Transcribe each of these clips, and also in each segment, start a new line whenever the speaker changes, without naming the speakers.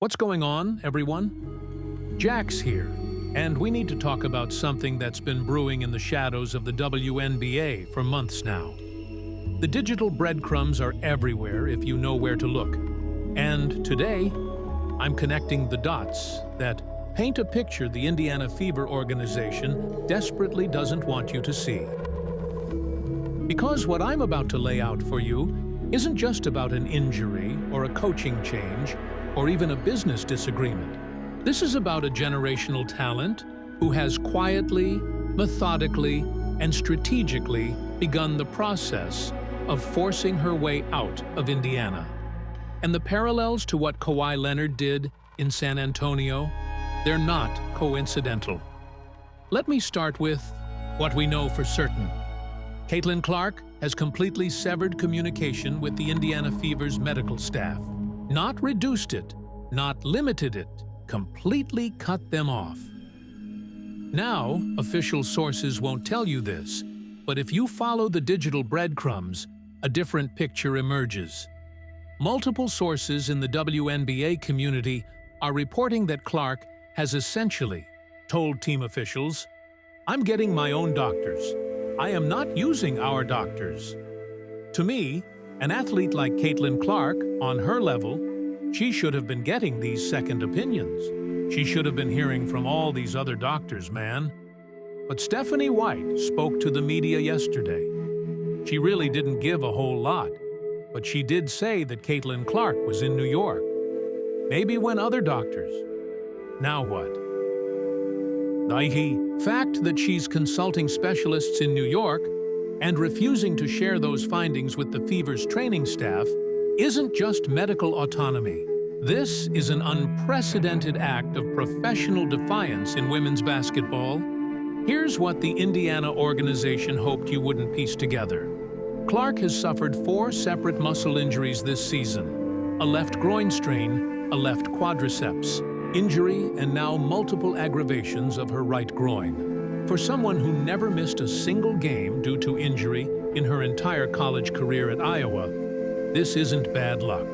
What's going on, everyone? Jack's here, and we need to talk about something that's been brewing in the shadows of the WNBA for months now. The digital breadcrumbs are everywhere if you know where to look. And today, I'm connecting the dots that paint a picture the Indiana Fever organization desperately doesn't want you to see. Because what I'm about to lay out for you isn't just about an injury or a coaching change or even a business disagreement. This is about a generational talent who has quietly, methodically, and strategically begun the process of forcing her way out of Indiana. And the parallels to what Kawhi Leonard did in San Antonio, they're not coincidental. Let me start with what we know for certain. Caitlin Clark has completely severed communication with the Indiana Fever's medical staff. Not reduced it, not limited it, completely cut them off. Now, official sources won't tell you this, but if you follow the digital breadcrumbs, a different picture emerges. Multiple sources in the WNBA community are reporting that Clark has essentially told team officials, "I'm getting my own doctors. I am not using our doctors." To me, an athlete like Caitlin Clark, on her level, she should have been getting these second opinions. She should have been hearing from all these other doctors, man. But Stephanie White spoke to the media yesterday. She really didn't give a whole lot, but she did say that Caitlin Clark was in New York. Maybe when other doctors. Now what? The fact that she's consulting specialists in New York and refusing to share those findings with the Fever's training staff isn't just medical autonomy. This is an unprecedented act of professional defiance in women's basketball. Here's what the Indiana organization hoped you wouldn't piece together. Clark has suffered 4 separate muscle injuries this season: a left groin strain, a left quadriceps injury, and now multiple aggravations of her right groin. For someone who never missed a single game due to injury in her entire college career at Iowa, this isn't bad luck.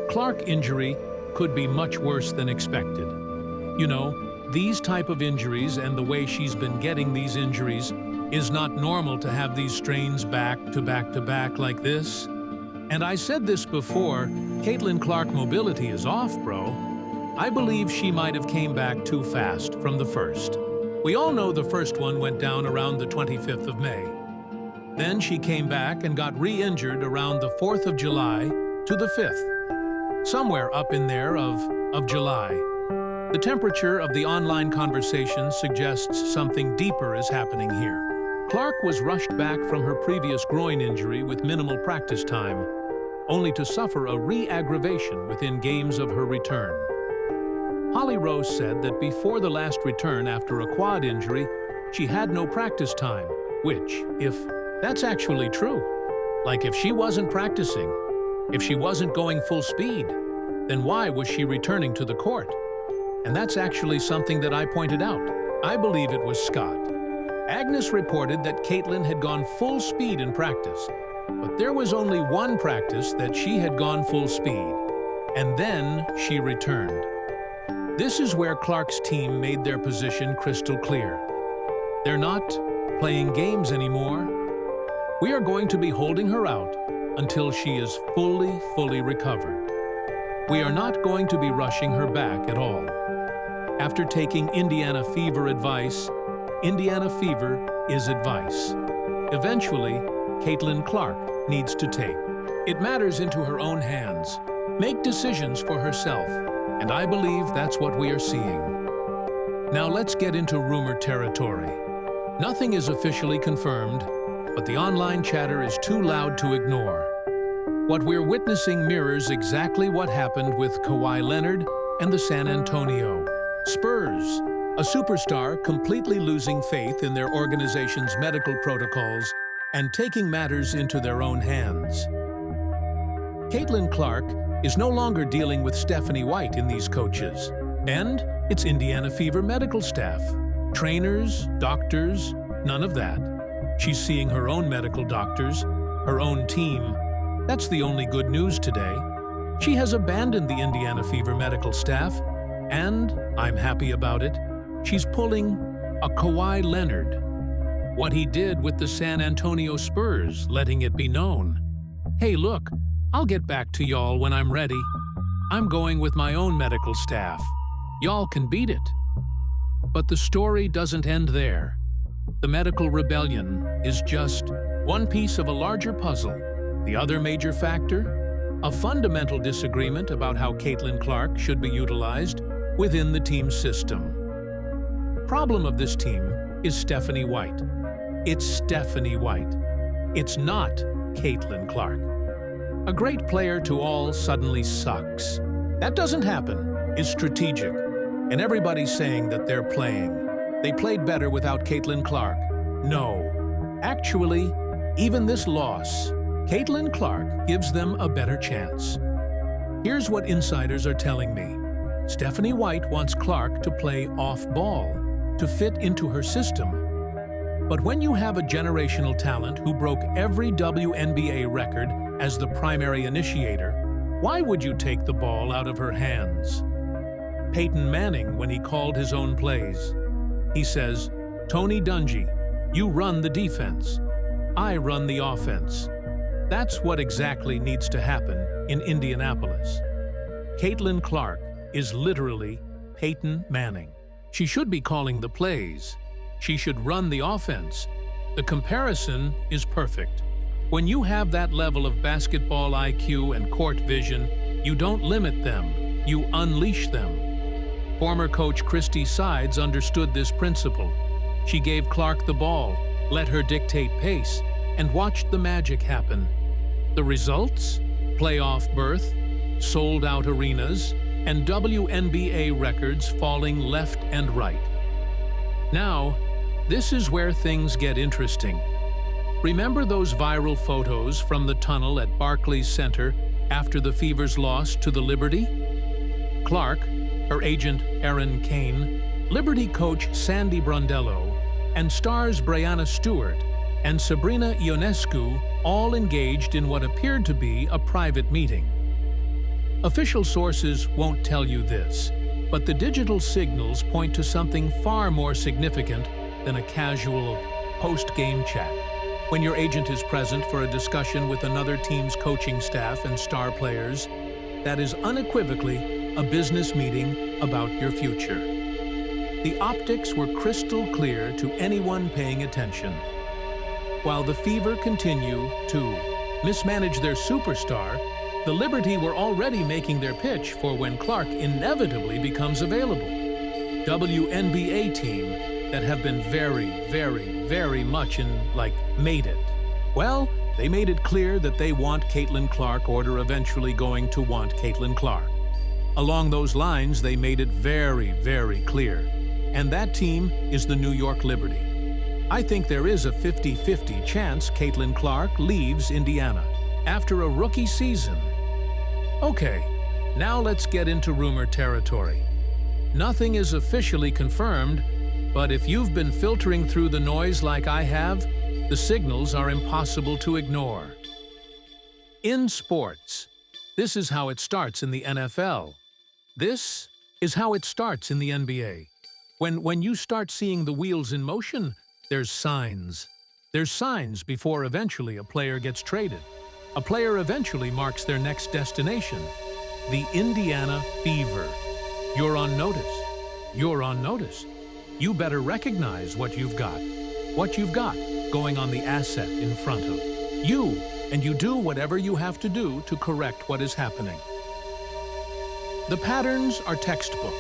Clark injury could be much worse than expected. You know, these type of injuries and the way she's been getting these injuries is not normal to have these strains back to back to back like this. And I said this before, Caitlin Clark mobility is off, bro. I believe she might have came back too fast from the first. We all know the first one went down around the 25th of May. Then she came back and got re-injured around the 4th of July to the 5th. Somewhere up in there of July. The temperature of the online conversation suggests something deeper is happening here. Clark was rushed back from her previous groin injury with minimal practice time, only to suffer a re-aggravation within games of her return. Holly Rose said that before the last return after a quad injury, she had no practice time, which, if that's actually true, like if she wasn't practicing, if she wasn't going full speed, then why was she returning to the court? And that's actually something that I pointed out. I believe it was Scott. Agnes reported that Caitlin had gone full speed in practice, but there was only one practice that she had gone full speed, and then she returned. This is where Clark's team made their position crystal clear. They're not playing games anymore. We are going to be holding her out until she is fully recovered. We are not going to be rushing her back at all. After taking Indiana Fever advice, Indiana Fever is advice. Eventually, Caitlin Clark needs to take it matters into her own hands, make decisions for herself, and I believe that's what we are seeing. Now let's get into rumor territory. Nothing is officially confirmed, but the online chatter is too loud to ignore. What we're witnessing mirrors exactly what happened with Kawhi Leonard and the San Antonio Spurs, a superstar completely losing faith in their organization's medical protocols and taking matters into their own hands. Caitlin Clark is no longer dealing with Stephanie White in these coaches, and it's Indiana Fever medical staff. Trainers, doctors, none of that. She's seeing her own medical doctors, her own team. That's the only good news today. She has abandoned the Indiana Fever medical staff, and, I'm happy about it, she's pulling a Kawhi Leonard. What he did with the San Antonio Spurs, letting it be known. Hey look, I'll get back to y'all when I'm ready. I'm going with my own medical staff. Y'all can beat it. But the story doesn't end there. The medical rebellion is just one piece of a larger puzzle. The other major factor? A fundamental disagreement about how Caitlin Clark should be utilized within the team's system. Problem of this team is Stephanie White. It's Stephanie White. It's not Caitlin Clark. A great player to all suddenly sucks. That doesn't happen. It's strategic. And everybody's saying that they're playing. They played better without Caitlin Clark. No. Actually, even this loss, Caitlin Clark gives them a better chance. Here's what insiders are telling me. Stephanie White wants Clark to play off-ball, to fit into her system. But when you have a generational talent who broke every WNBA record as the primary initiator, why would you take the ball out of her hands? Peyton Manning, when he called his own plays, he says, "Tony Dungy, you run the defense. I run the offense." That's what exactly needs to happen in Indianapolis. Caitlin Clark is literally Peyton Manning. She should be calling the plays. She should run the offense. The comparison is perfect. When you have that level of basketball IQ and court vision, you don't limit them, you unleash them. Former coach Christy Sides understood this principle. She gave Clark the ball, let her dictate pace, and watched the magic happen. The results? Playoff berth, sold-out arenas, and WNBA records falling left and right. Now, this is where things get interesting. Remember those viral photos from the tunnel at Barclays Center after the Fever's loss to the Liberty? Clark, her agent Erin Kane, Liberty coach Sandy Brondello, and stars Breanna Stewart and Sabrina Ionescu all engaged in what appeared to be a private meeting. Official sources won't tell you this, but the digital signals point to something far more significant than a casual post-game chat. When your agent is present for a discussion with another team's coaching staff and star players, that is unequivocally a business meeting about your future. The optics were crystal clear to anyone paying attention. While the Fever continue to mismanage their superstar, the Liberty were already making their pitch for when Clark inevitably becomes available. WNBA team that have been very much made it. Well, they made it clear that they want Caitlin Clark or are eventually going to want Caitlin Clark. Along those lines, they made it very clear. And that team is the New York Liberty. I think there is a 50-50 chance Caitlin Clark leaves Indiana after a rookie season. Okay, now let's get into rumor territory. Nothing is officially confirmed, but if you've been filtering through the noise like I have, the signals are impossible to ignore. In sports, this is how it starts in the NFL. This is how it starts in the NBA. When you start seeing the wheels in motion, there's signs. There's signs before eventually a player gets traded. A player eventually marks their next destination. The Indiana Fever. You're on notice. You're on notice. You better recognize what you've got. What you've got going on the asset in front of you, and you do whatever you have to do to correct what is happening. The patterns are textbook.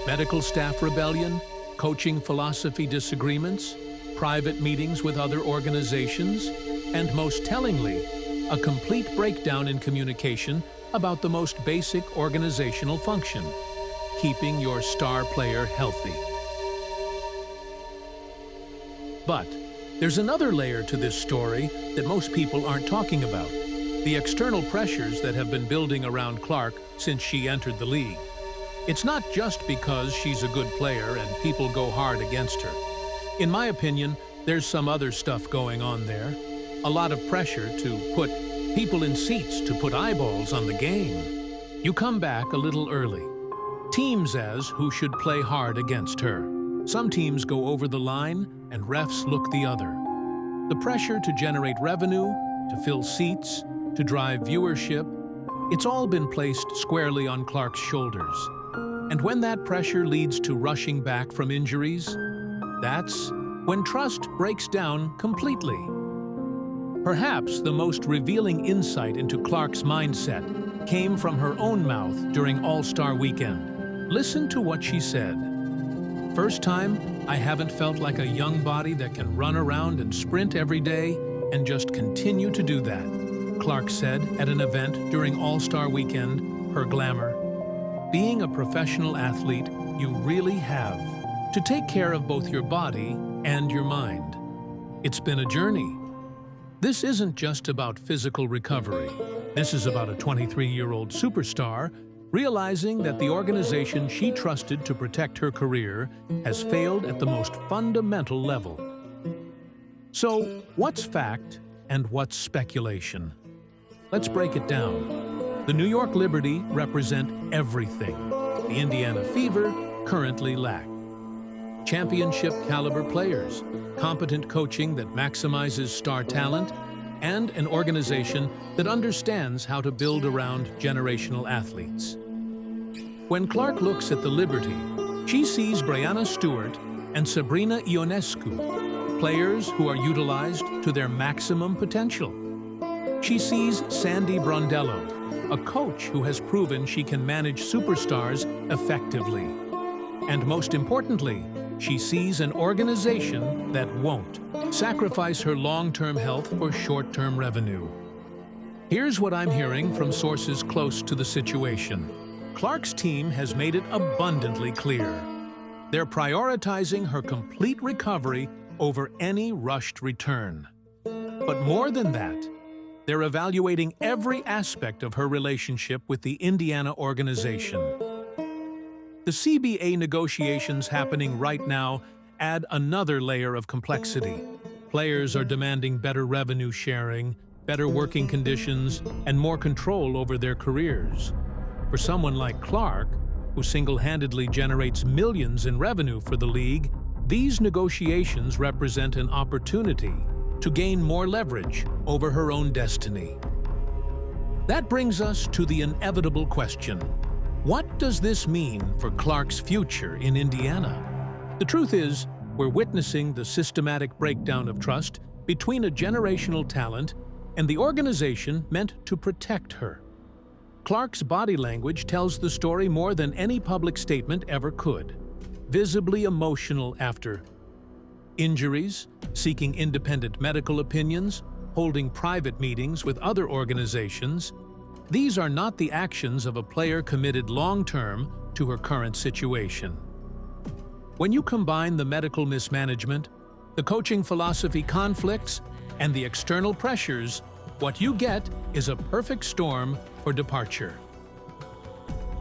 Medical staff rebellion, coaching philosophy disagreements, private meetings with other organizations, and most tellingly, a complete breakdown in communication about the most basic organizational function, keeping your star player healthy. But there's another layer to this story that most people aren't talking about, the external pressures that have been building around Clark since she entered the league. It's not just because she's a good player and people go hard against her. In my opinion, there's some other stuff going on there. A lot of pressure to put people in seats, to put eyeballs on the game. You come back a little early. Team says who should play hard against her. Some teams go over the line and refs look the other. The pressure to generate revenue, to fill seats, to drive viewership, it's all been placed squarely on Clark's shoulders. And when that pressure leads to rushing back from injuries, that's when trust breaks down completely. Perhaps the most revealing insight into Clark's mindset came from her own mouth during All-Star Weekend. Listen to what she said. "First time, I haven't felt like a young body that can run around and sprint every day and just continue to do that," Clark said at an event during All-Star Weekend, her glamour. Being a professional athlete, you really have to take care of both your body and your mind. It's been a journey. This isn't just about physical recovery. This is about a 23-year-old superstar realizing that the organization she trusted to protect her career has failed at the most fundamental level. So, what's fact and what's speculation? Let's break it down. The New York Liberty represent everything the Indiana Fever currently lack. Championship-caliber players, competent coaching that maximizes star talent, and an organization that understands how to build around generational athletes. When Clark looks at the Liberty, she sees Breanna Stewart and Sabrina Ionescu, players who are utilized to their maximum potential. She sees Sandy Brondello, a coach who has proven she can manage superstars effectively. And most importantly, she sees an organization that won't sacrifice her long-term health for short-term revenue. Here's what I'm hearing from sources close to the situation. Clark's team has made it abundantly clear. They're prioritizing her complete recovery over any rushed return. But more than that, they're evaluating every aspect of her relationship with the Indiana organization. The CBA negotiations happening right now add another layer of complexity. Players are demanding better revenue sharing, better working conditions, and more control over their careers. For someone like Clark, who single-handedly generates millions in revenue for the league, these negotiations represent an opportunity to gain more leverage over her own destiny. That brings us to the inevitable question: what does this mean for Clark's future in Indiana? The truth is, we're witnessing the systematic breakdown of trust between a generational talent and the organization meant to protect her. Clark's body language tells the story more than any public statement ever could. Visibly emotional after injuries, seeking independent medical opinions, holding private meetings with other organizations, these are not the actions of a player committed long-term to her current situation. When you combine the medical mismanagement, the coaching philosophy conflicts, and the external pressures, what you get is a perfect storm for departure.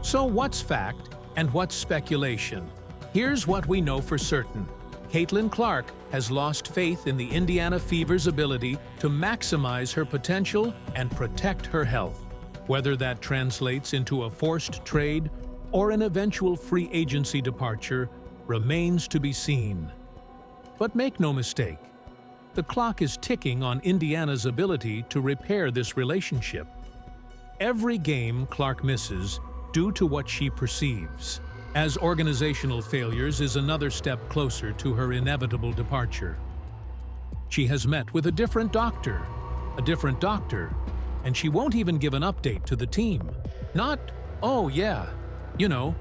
So what's fact and what's speculation? Here's what we know for certain. Caitlin Clark has lost faith in the Indiana Fever's ability to maximize her potential and protect her health. Whether that translates into a forced trade or an eventual free agency departure remains to be seen. But make no mistake, the clock is ticking on Indiana's ability to repair this relationship. Every game Clark misses due to what she perceives as organizational failures is another step closer to her inevitable departure. She has met with a different doctor, and she won't even give an update to the team. Not, "Oh yeah, you know,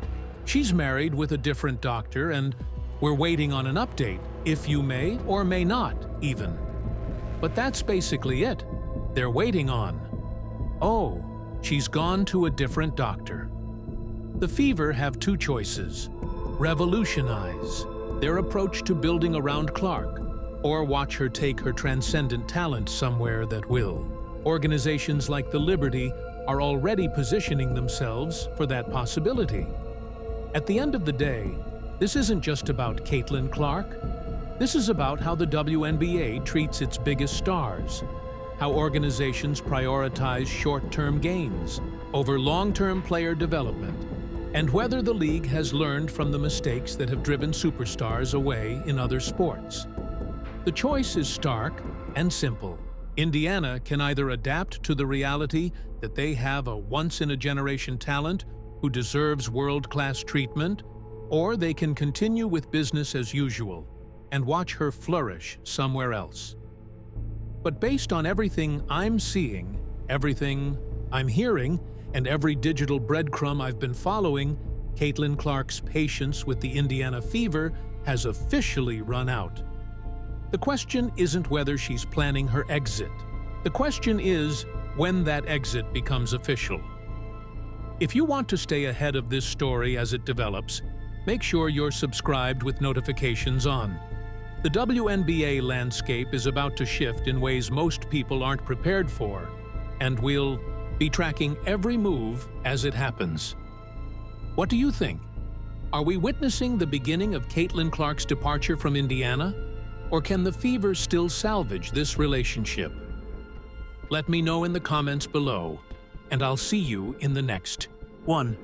she's married with a different doctor and we're waiting on an update, if you may or may not even." But that's basically it. They're waiting on, "Oh, she's gone to a different doctor." The Fever have two choices: revolutionize their approach to building around Clark, or watch her take her transcendent talent somewhere that will. Organizations like the Liberty are already positioning themselves for that possibility. At the end of the day, this isn't just about Caitlin Clark. This is about how the WNBA treats its biggest stars, how organizations prioritize short-term gains, over long-term player development, and whether the league has learned from the mistakes that have driven superstars away in other sports. The choice is stark and simple. Indiana can either adapt to the reality that they have a once-in-a-generation talent who deserves world-class treatment, or they can continue with business as usual and watch her flourish somewhere else. But based on everything I'm seeing, everything I'm hearing, and every digital breadcrumb I've been following, Caitlin Clark's patience with the Indiana Fever has officially run out. The question isn't whether she's planning her exit. The question is when that exit becomes official. If you want to stay ahead of this story as it develops, make sure you're subscribed with notifications on. The WNBA landscape is about to shift in ways most people aren't prepared for, and we'll be tracking every move as it happens. What do you think? Are we witnessing the beginning of Caitlin Clark's departure from Indiana? Or can the Fever still salvage this relationship? Let me know in the comments below, and I'll see you in the next one.